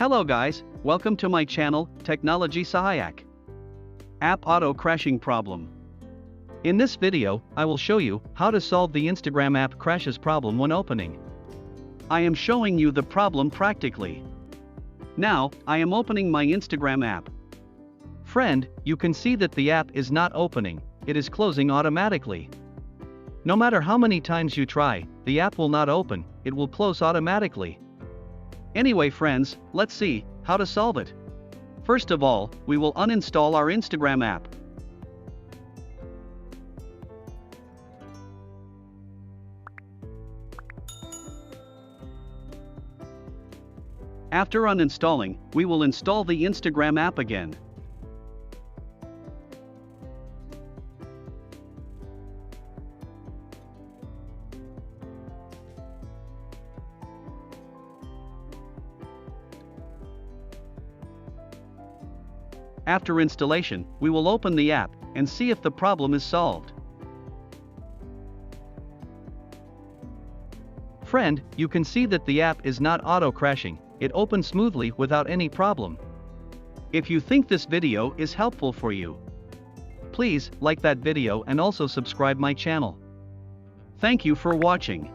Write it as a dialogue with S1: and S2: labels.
S1: Hello guys, welcome to my channel, Technology Sahayak. App Auto Crashing Problem. In this video, I will show you how to solve the Instagram app crashes problem when opening. I am showing you the problem practically. Now, I am opening my Instagram app. Friend, you can see that the app is not opening, it is closing automatically. No matter how many times you try, the app will not open, it will close automatically. Anyway friends, let's see how to solve it. First of all, we will uninstall our Instagram app. After uninstalling, we will install the Instagram app again. After installation, we will open the app and see if the problem is solved. Friend, you can see that the app is not auto-crashing, it opens smoothly without any problem. If you think this video is helpful for you, please like that video and also subscribe my channel. Thank you for watching.